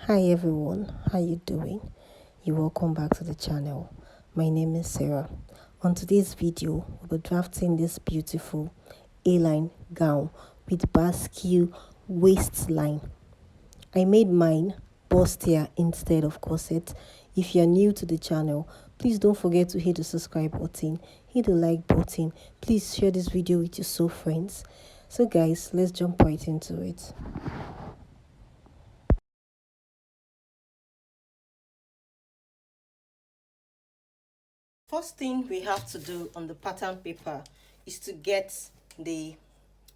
Hi everyone, how you doing? You're welcome back to the channel. My name is Sarah. On today's video, we'll be drafting this beautiful A-line gown with Basque waistline. I made mine bustier instead of corset. If you're new to the channel, please don't forget to hit the subscribe button, hit the like button. Please share this video with your soul friends. So guys, let's jump right into it. First thing we have to do on the pattern paper is to get the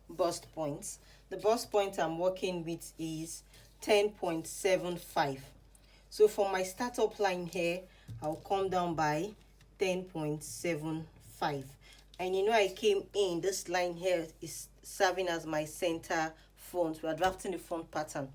bust points. The bust point I'm working with is 10.75. So for my startup line here, I'll come down by 10.75. And you know I came in, this line here is serving as my center front. We are drafting the front pattern.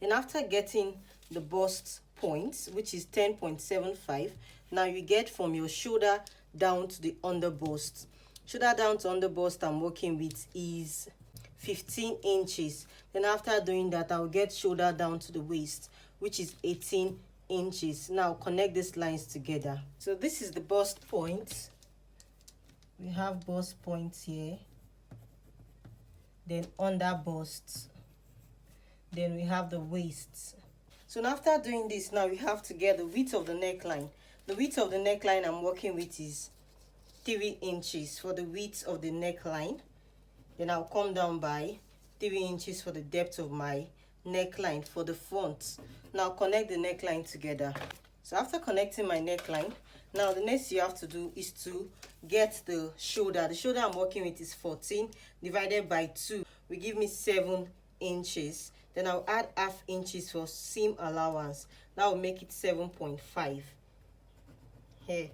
Then after getting the bust points, which is 10.75, now you get from your shoulder down to the under bust. Shoulder down to under bust I'm working with is 15 inches. Then after doing that, I'll get shoulder down to the waist, which is 18 inches. Now connect these lines together. So this is the bust point. We have bust points here. Then under bust. Then we have the waist. So now after doing this, now we have to get the width of the neckline. The width of the neckline I'm working with is 3 inches for the width of the neckline. Then I'll come down by 3 inches for the depth of my neckline for the front. Now connect the neckline together. So after connecting my neckline, now the next you have to do is to get the shoulder. The shoulder I'm working with is 14 divided by 2 will give me 7 inches. Then I'll add half inches for seam allowance. That will make it 7.5 here.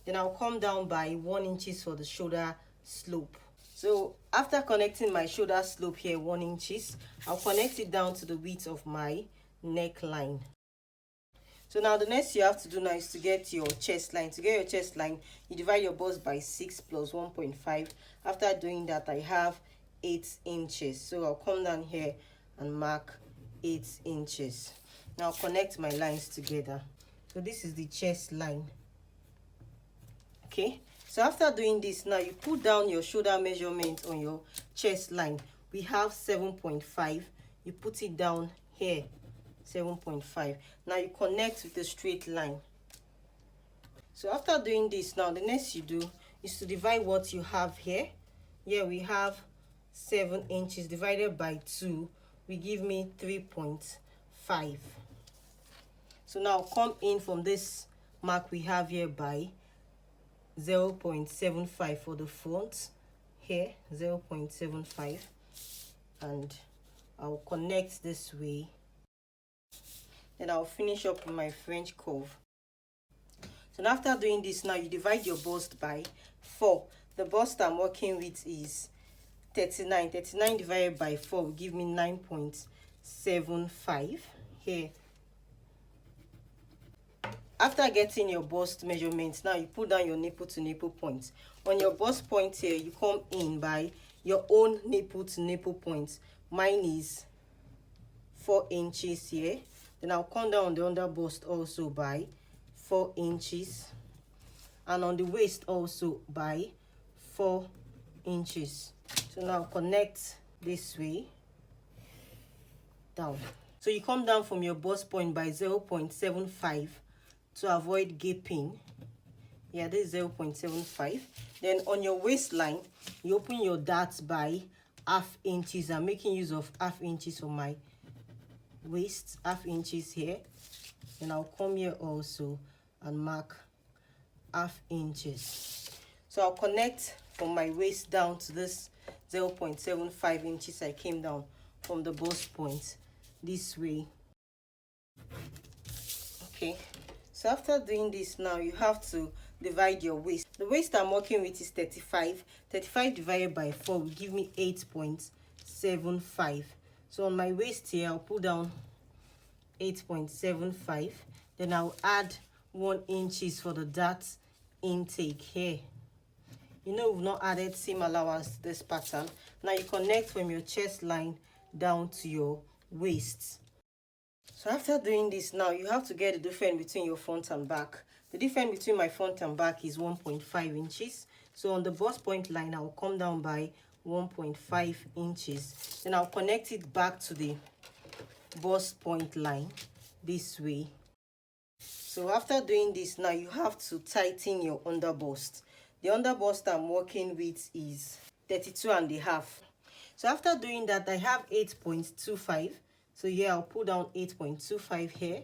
Then I'll come down by 1 inches for the shoulder slope. So after connecting my shoulder slope here 1 inches, I'll connect it down to the width of my neckline. So now the next you have to do now is to get your chest line. To get your chest line, you divide your bust by 6 plus 1.5. After doing that, I have 8 inches. So I'll come down here and mark 8 inches. Now connect my lines together. So this is the chest line. Okay, so after doing this, now you put down your shoulder measurement on your chest line. We have 7.5. You put it down here, 7.5. Now you connect with a straight line. So after doing this, now the next you do is to divide what you have here. Here we have 7 inches divided by 2 will give me 3.5. So now come in from this mark we have here by 0.75 for the front here, 0.75, and I'll connect this way. Then I'll finish up with my French curve. So now after doing this, now you divide your bust by 4. The bust I'm working with is 39. 39 divided by 4 will give me 9.75 here. After getting your bust measurements, now you put down your nipple to nipple point. On your bust point here, you come in by your own nipple to nipple point. Mine is 4 inches here. Then I'll come down on the under bust also by 4 inches. And on the waist also by 4 inches. So now connect this way down. So you come down from your bust point by 0.75 to avoid gaping. Yeah, this is 0.75. Then on your waistline, you open your darts by half inches. I'm making use of half inches for my waist, half inches here. Then I'll come here also and mark half inches. So I'll connect from my waist down to this 0.75 inches I came down from the bust point this way. Okay, so after doing this, now you have to divide your waist. The waist I'm working with is 35. 35 divided by 4 will give me 8.75. So on my waist here, I'll put down 8.75. Then I'll add 1 inches for the dart intake here. You know we've not added seam allowance to this pattern. Now you connect from your chest line down to your waist. So after doing this now, you have to get the difference between your front and back. The difference between my front and back is 1.5 inches. So on the bust point line, I'll come down by 1.5 inches. Then I'll connect it back to the bust point line this way. So after doing this now, you have to tighten your under bust. The under bust I'm working with is 32.5. So after doing that, I have 8.25. So here I'll put down 8.25 here.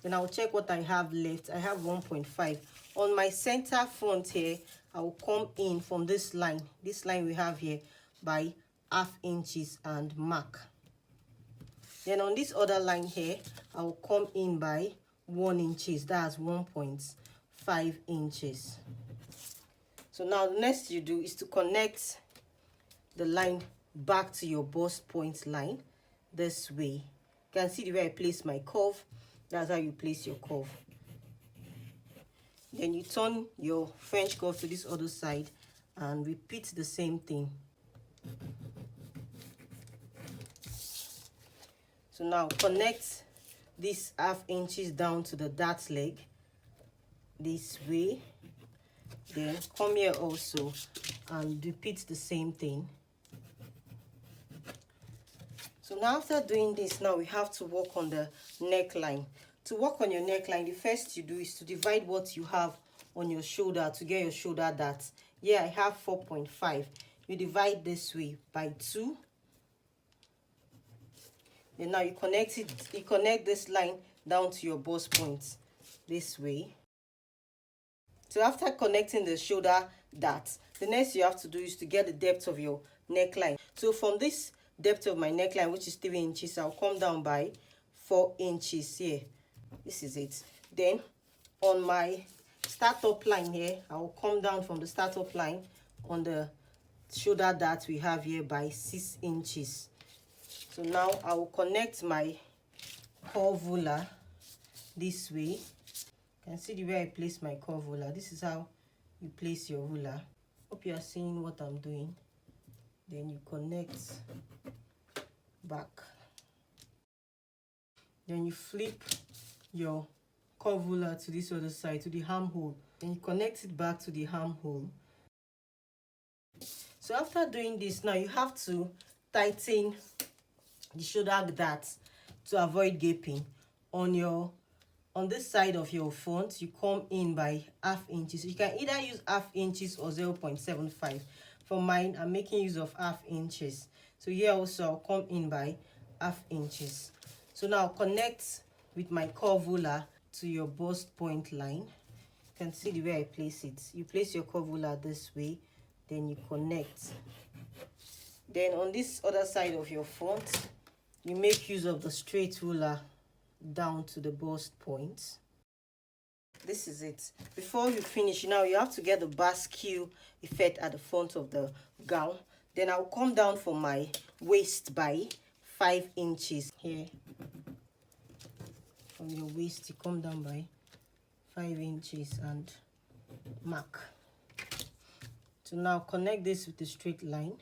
Then I'll check what I have left. I have 1.5. On my center front here, I'll come in from this line we have here, by half inches and mark. Then on this other line here, I'll come in by 1 inches. That's 1.5 inches. So now the next you do is to connect the line back to your bust point line this way. You can see the way I place my curve. That's how you place your curve. Then you turn your French curve to this other side and repeat the same thing. So now connect this half inches down to the dart leg this way. Then come here also and repeat the same thing. So now after doing this, now we have to work on the neckline. To work on your neckline, the first you do is to divide what you have on your shoulder to get your shoulder dart. Here I have 4.5. You divide this way by 2. Then now you connect this line down to your bust point this way. So after connecting the shoulder dart, the next you have to do is to get the depth of your neckline. So from this depth of my neckline, which is 3 inches, I'll come down by 4 inches here. This is it. Then on my startup line here, I'll come down from the startup line on the shoulder dart we have here by 6 inches. So now I will connect my curve ruler this way. You can see the way I place my curve ruler. This is how you place your ruler. Hope you are seeing what I'm doing. Then you connect back. Then you flip your curve ruler to this other side, to the armhole. Then you connect it back to the armhole. So after doing this, now you have to tighten the shoulder dart to avoid gaping. On this side of your front, you come in by half inches. You can either use half inches or 0.75. For mine, I'm making use of half inches. So here also I'll come in by half inches. So now connect with my curve ruler to your bust point line. You can see the way I place it. You place your curve ruler this way, then you connect. Then on this other side of your front, you make use of the straight ruler down to the bust point. This is it. Before you finish, now you have to get the Basque effect at the front of the gown. Then I'll come down for my waist by 5 inches here. From your waist, you come down by 5 inches and mark. So now connect this with the straight line.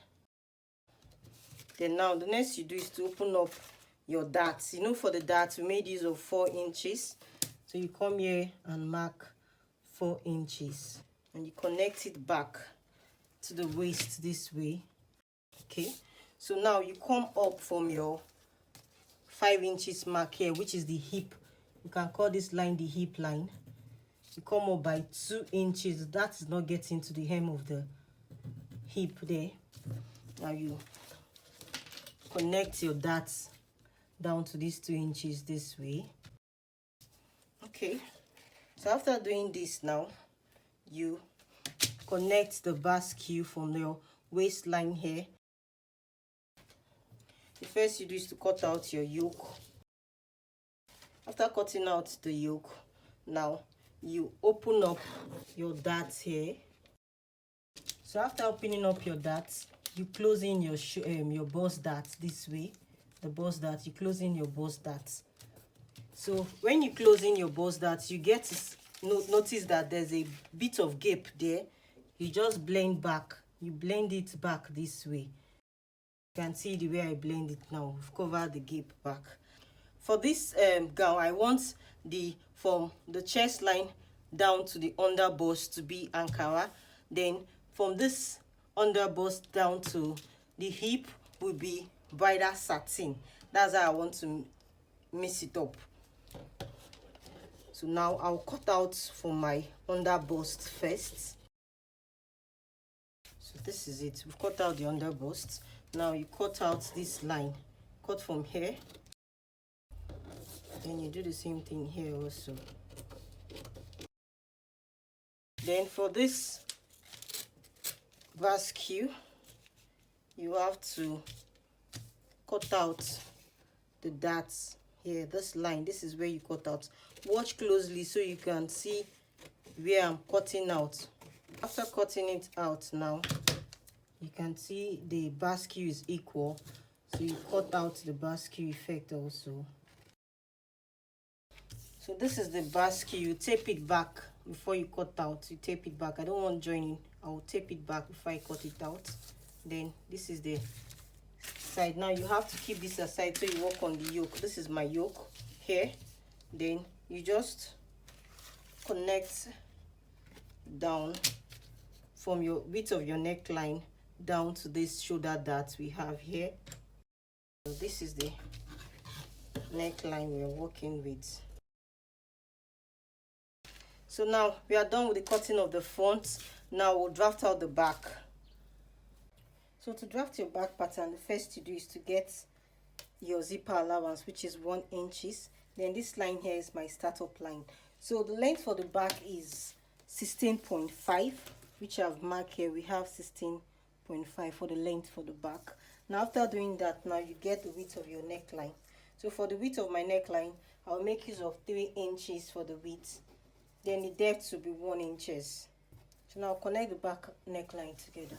Then now the next you do is to open up your darts. You know, for the darts we made use of 4 inches. So you come here and mark 4 inches and you connect it back to the waist this way. Okay, so now you come up from your 5 inches mark here, which is the hip. You can call this line the hip line. You come up by 2 inches. That is not getting to the hem of the hip there. Now you connect your darts down to these 2 inches this way. Okay, so after doing this now, you connect the Basque from your waistline here. The first you do is to cut out your yoke. After cutting out the yoke, now you open up your darts here. So after opening up your darts, you close in your bust darts this way. The bust dart, you close in your bust darts. So when you close in your bust darts, you get to notice that there's a bit of gap there. You just blend back. You blend it back this way. You can see the way I blend it now. We've covered the gap back. for this gown, I want from the chest line down to the under bust to be Ankara. Then from this under bust down to the hip will be bridal satin. That's how I want to mix it up. So now I'll cut out for my under bust first. So this is it. We've cut out the under bust. Now you cut out this line. Cut from here. Then you do the same thing here also. Then for this Basque, you have to cut out the darts here. This line, this is where you cut out. Watch closely so you can see where I'm cutting out. After cutting it out now, you can see the Basque is equal, so you cut out the Basque effect also. So this is the Basque. You tape it back before you cut out. You tape it back. I don't want joining. I will tape it back before I cut it out. Then this is the side. Now you have to keep this aside so you work on the yoke. This is my yoke here. Then you just connect down from your width of your neckline down to this shoulder that we have here. So this is the neckline we're working with. So now we are done with the cutting of the front. Now we'll draft out the back. So to draft your back pattern, the first you do is to get your zipper allowance, which is 1 inch. Then this line here is my startup line. So the length for the back is 16.5, which I've marked here. We have 16.5 for the length for the back. Now after doing that, now you get the width of your neckline. So for the width of my neckline, I'll make use of 3 inches for the width. Then the depth will be 1 inch. So now connect the back neckline together.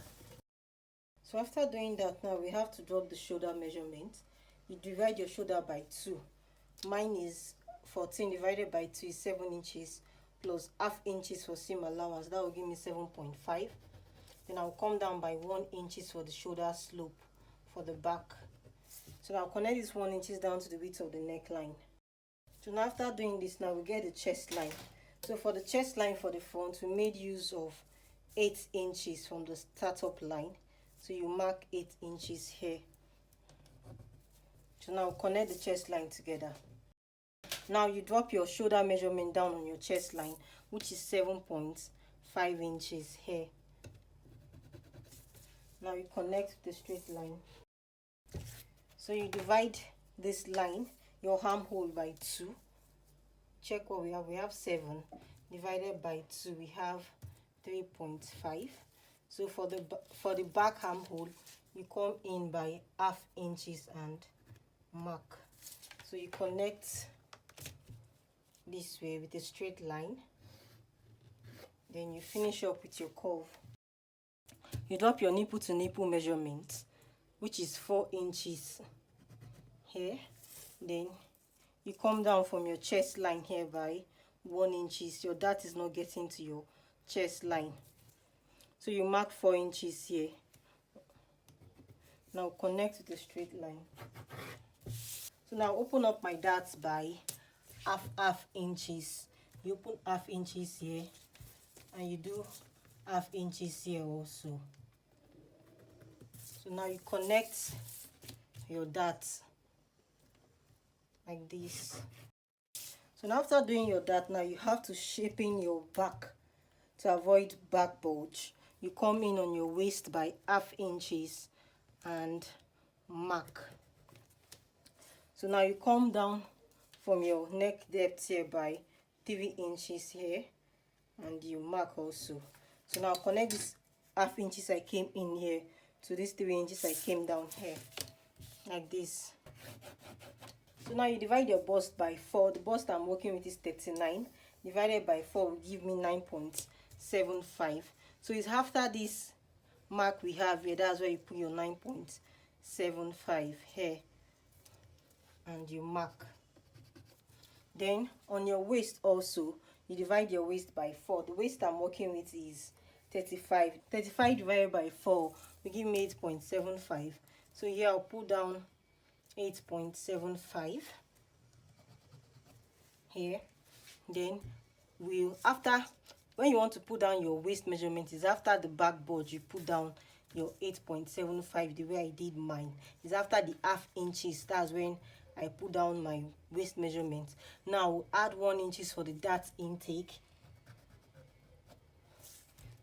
So after doing that, now we have to drop the shoulder measurement. You divide your shoulder by 2. Mine is 14 divided by 2 is 7 inches plus half inches for seam allowance. That will give me 7.5. Then I'll come down by 1 inches for the shoulder slope for the back. So now connect this 1 inches down to the width of the neckline. So now after doing this, now we get the chest line. So for the chest line for the front, we made use of 8 inches from the startup line. So you mark 8 inches here. So now connect the chest line together. Now you drop your shoulder measurement down on your chest line, which is 7.5 inches here. Now you connect the straight line. So you divide this line, your armhole, by 2. Check what we have. We have 7 divided by 2. We have 3.5. So for the back armhole, you come in by half inches and mark. So you connect this way with a straight line. Then you finish up with your curve. You drop your nipple to nipple measurement, which is 4 inches here. Then you come down from your chest line here by 1 inch. Your dart is not getting to your chest line. So you mark 4 inches here. Now connect with the straight line. So now open up my darts by half inches. You open half inches here and you do half inches here also. So now you connect your darts like this. So now after doing your dart, now you have to shape in your back to avoid back bulge. You come in on your waist by half inches and mark. So now you come down from your neck depth here by 3 inches here and you mark also. So now connect this half inches I came in here to this 3 inches I came down here like this. So now you divide your bust by 4. The bust I'm working with is 39. Divided by 4 will give me 9.75. So it's after this mark we have here. That's where you put your 9.75 here. And you mark. Then on your waist also, you divide your waist by 4. The waist I'm working with is 35. 35 divided by 4 will give me 8.75. So here I'll put down 8.75. here. Then after, when you want to put down your waist measurement, is after the backboard you put down your 8.75. The way I did mine is after the half inches. That's when I put down my waist measurement. Now we'll add 1 inches for the dart intake.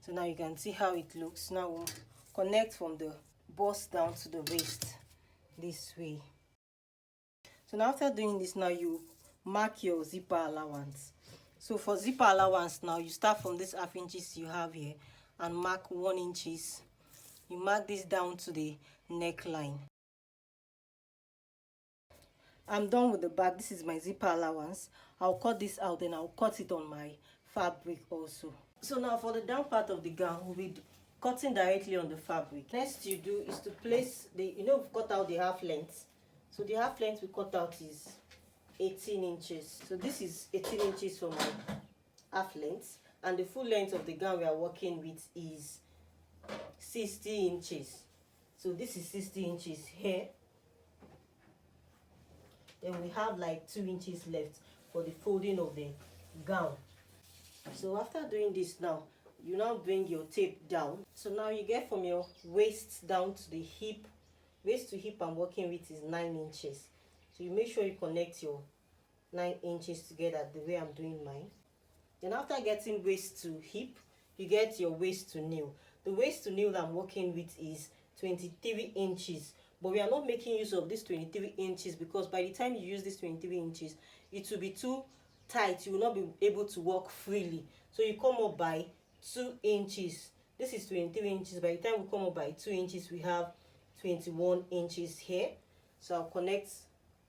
So now you can see how it looks. Now we'll connect from the bust down to the waist this way. So now after doing this, now you mark your zipper allowance. So for zipper allowance, now you start from this half inches you have here and mark 1 inches. You mark this down to the neckline. I'm done with the back. This is my zipper allowance. I'll cut this out, then I'll cut it on my fabric also. So now for the down part of the gown, we'll be cutting directly on the fabric. Next you do is to place the, we've cut out the half length. So the half length we cut out is 18 inches. So this is 18 inches for my half length, and the full length of the gown we are working with is 60 inches. So this is 60 inches here. Then we have like 2 inches left for the folding of the gown. So after doing this, now you now bring your tape down. So now you get from your waist down to the hip. Waist to hip I'm working with is 9 inches. So you make sure you connect your 9 inches together the way I'm doing mine. Then after getting waist to hip, you get your waist to nail. The waist to nail I'm working with is 23 inches. But we are not making use of this 23 inches because by the time you use this 23 inches, it will be too tight. You will not be able to walk freely. So you come up by 2 inches. This is 23 inches. By the time we come up by 2 inches, we have 21 inches here. So I'll connect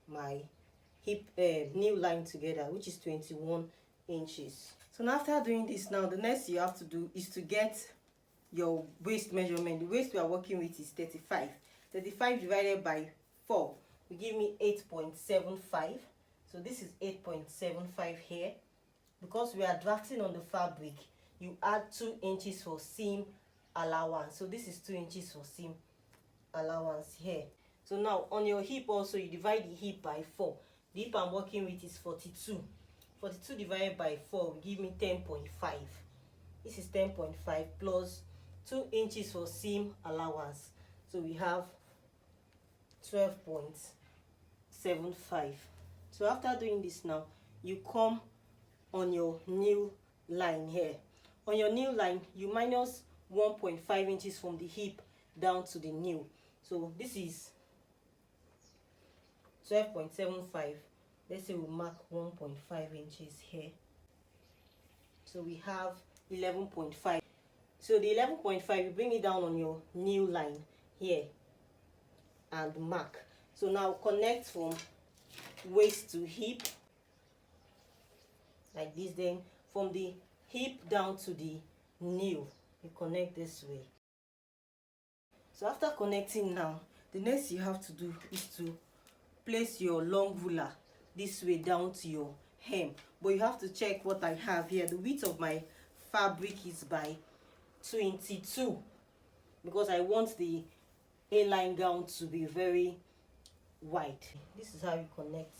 my hip nail line together, which is 21 inches. So now after doing this, now the next you have to do is to get your waist measurement. The waist we are working with is 35. 35 divided by 4 will give me 8.75. So this is 8.75 here. Because we are drafting on the fabric, you add 2 inches for seam allowance. So this is 2 inches for seam allowance here. So now on your hip also, you divide the hip by 4. The hip I'm working with is 42. 42 divided by 4 will give me 10.5. This is 10.5 plus 2 inches for seam allowance. So we have 12.75. So after doing this now, you come on your nail line here. On your nail line, you minus 1.5 inches from the hip down to the nail. So this is 12.75. Let's say we mark 1.5 inches here. So we have 11.5. So the 11.5, you bring it down on your nail line here and mark. So now connect from waist to hip like this. Then from the hip down to the nail, you connect this way. So after connecting now, the next you have to do is to place your long ruler this way down to your hem. But you have to check what I have here. The width of my fabric is by 22 because I want the A-line gown to be very wide. This is how you connect.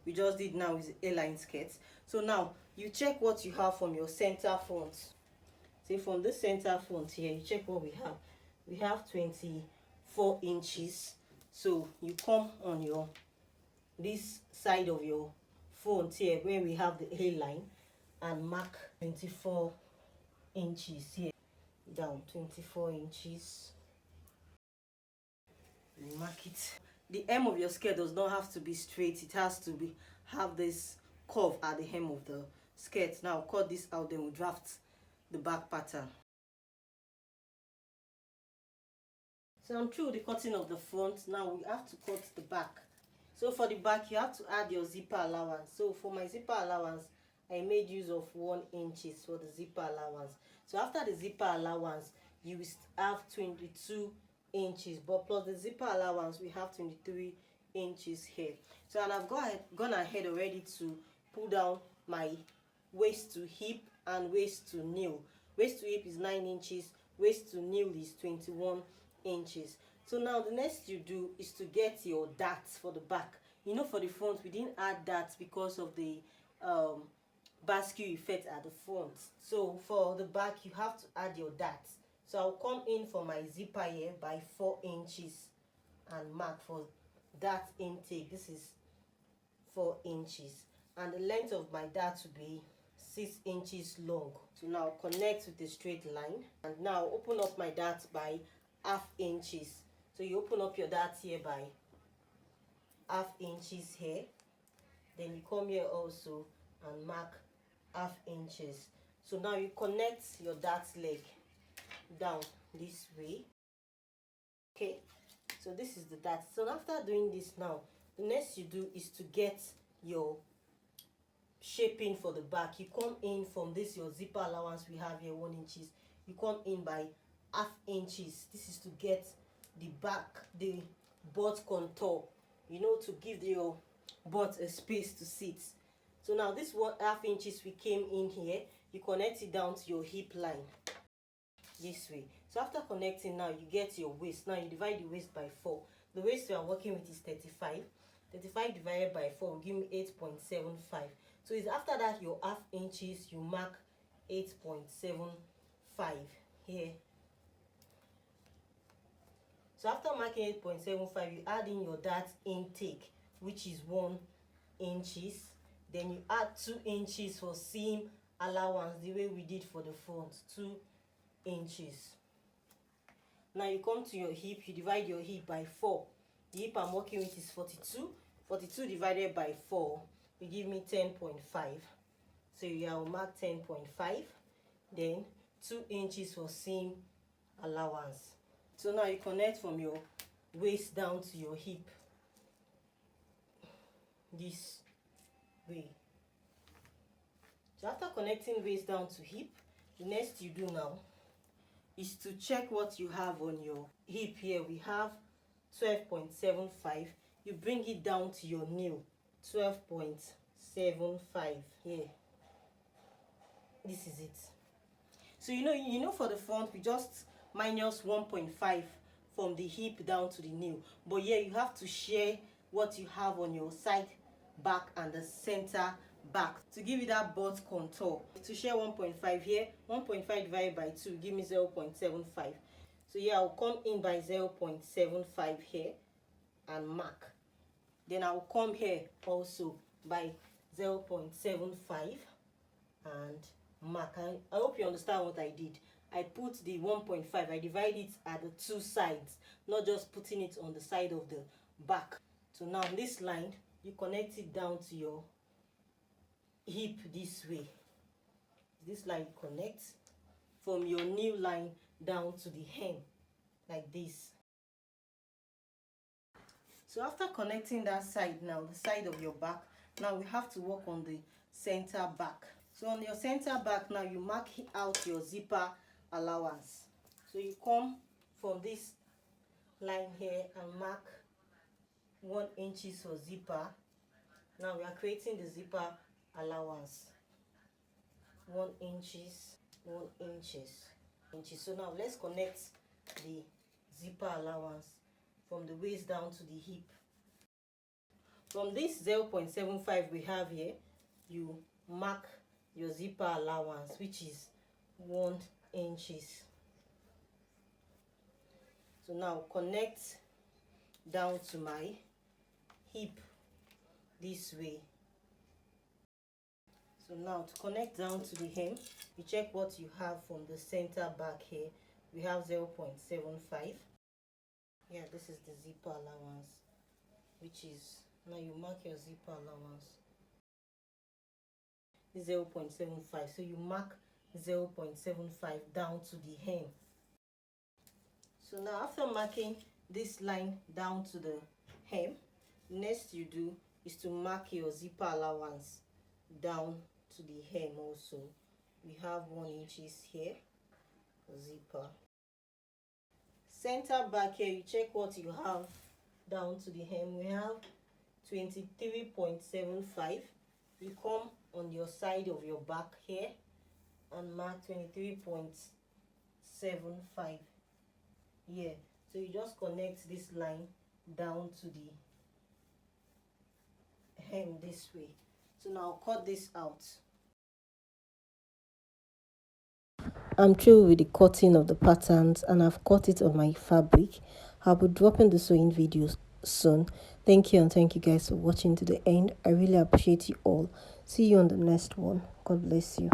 We just did now with A-line skirts. So now you check what you have from your center front. Say from the center front here, you check what we have. We have 24 inches. So you come on your this side of your front here where we have the A-line and mark 24 inches here. Down 24 inches. You mark it. The hem of your skirt does not have to be straight. It has to be have this curve at the hem of the skirt. Now cut this out, then we'll draft the back pattern. So I'm through the cutting of the front. Now we have to cut the back. So for the back, you have to add your zipper allowance. So for my zipper allowance, I made use of 1 inches for the zipper allowance. So after the zipper allowance, you will have 22 inches. But plus the zipper allowance, we have 23 inches here. So and I've gone ahead already to pull down my waist to hip and waist to nail. Waist to hip is 9 inches. Waist to nail is 21 inches. So now the next you do is to get your darts for the back. you know, for the front we didn't add that because of the basque effect at the front. So for the back you have to add your dart. So I'll come in for my zipper here by 4 inches and mark for dart intake. This is 4 inches, and the length of my dart will be 6 inches long. So now connect with a straight line, and now open up my dart by half inches. So you open up your dart here by half inches here, then you come here also and mark half inches. So now you connect your dart leg down this way. Okay, so this is the dart. So after doing this, now the next you do is to get your shaping for the back. You come in from this your zipper allowance we have here, 1 inches. You come in by half inches. This is to get the back, the butt contour, you know, to give your butt a space to sit. So now this 1/2 inches we came in here, you connect it down to your hip line this way. So after connecting, now you get your waist. Now you divide the waist by 4. The waist we are working with is 35. 35 divided by 4 will give me 8.75. So it's after that your half inches, you mark 8.75 here. So after marking 8.75, you add in your dart intake, which is 1 inches. Then you add 2 inches for seam allowance, the way we did for the front, 2 inches. Now you come to your hip, you divide your hip by 4. The hip I'm working with is 42. 42 divided by 4 will give me 10.5. So you will mark 10.5. Then 2 inches for seam allowance. So now you connect from your waist down to your hip this way. So after connecting waist down to hip, the next you do now is to check what you have on your hip. Here we have 12.75. You bring it down to your nail, 12.75 here. This is it. So you know for the front we just minus 1.5 from the hip down to the nail, but here you have to share what you have on your side back and the center back to give you that butt contour. To share 1.5 here, 1.5 divided by 2 give me 0.75. So here I'll come in by 0.75 here and mark. Then I'll come here also by 0.75 and mark. I hope you understand what I did. I put the 1.5, I divide it at the 2 sides, not just putting it on the side of the back. So now this line, you connect it down to your hip this way. This line connects from your knee line down to the hem like this. So after connecting that side, now the side of your back, now we have to work on the center back. So on your center back, now you mark out your zipper allowance. So you come from this line here and mark 1 inches for zipper. Now we are creating the zipper allowance. 1 inches, 1 inches. So now let's connect the zipper allowance from the waist down to the hip. From this 0.75 we have here, you mark your zipper allowance, which is 1 inches. So now connect down to my hip this way. So now to connect down to the hem, you check what you have from the center back here. We have 0.75. Yeah, this is the zipper allowance, which is, now you mark your zipper allowance 0.75. So you mark 0.75 down to the hem. So now after marking this line down to the hem, next you do is to mark your zipper allowance down to the hem also. We have 1 inches here, zipper. Center back here, you check what you have down to the hem. We have 23.75. You come on your side of your back here and mark 23.75 here. So you just connect this line down to the hem this way. So now I'll cut this out. I'm through with the cutting of the patterns and I've cut it on my fabric. I'll be dropping the sewing videos soon. Thank you, and thank you guys for watching to the end. I really appreciate you all. See you on the next one. God bless you.